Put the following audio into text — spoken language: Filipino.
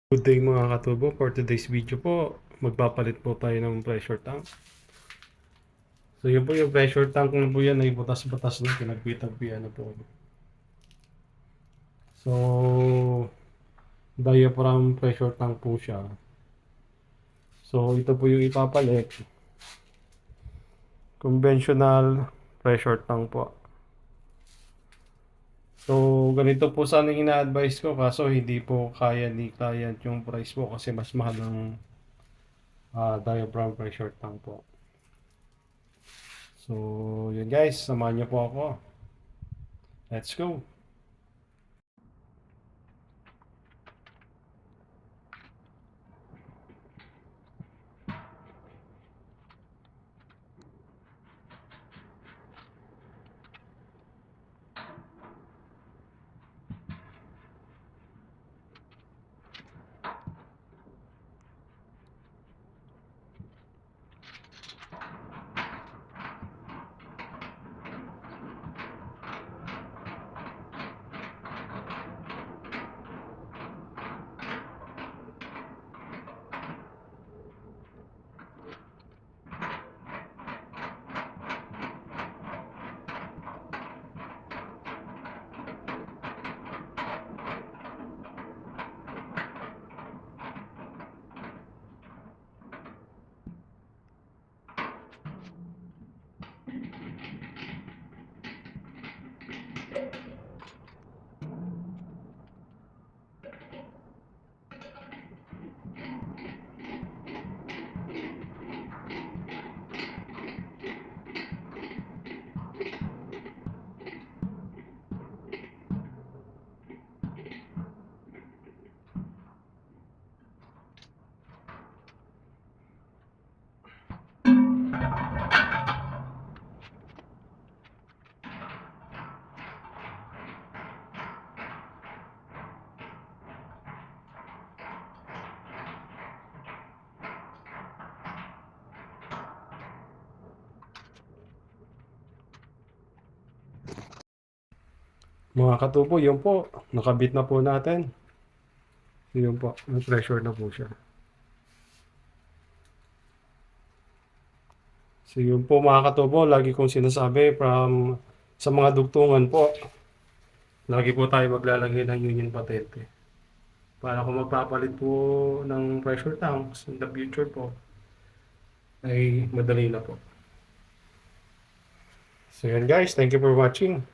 Good day mga katubo. For today's video po, magpapalit po tayo ng pressure tank. So yun po yung pressure tank na po yan ay butas-butas na, pinagpitagpian na po. So, diaphragm pressure tank po siya. So ito po yung ipapalit. Conventional pressure tank po. So ganito po sana ina-advise ko, kaso hindi po kaya ni client yung price po kasi mas mahal ng diaphragm pressure tank po. So, yun guys, samahan niyo po ako. Let's go! Mga katubo, yun po, nakabit na po natin. Yun po, may pressure na po siya. So yun po mga katubo, lagi kong sinasabi sa mga dugtungan po, lagi po tayo maglalagay ng union patente. Para kung magpapalit po ng pressure tanks in the future po, ay madali na po. So yun guys, thank you for watching.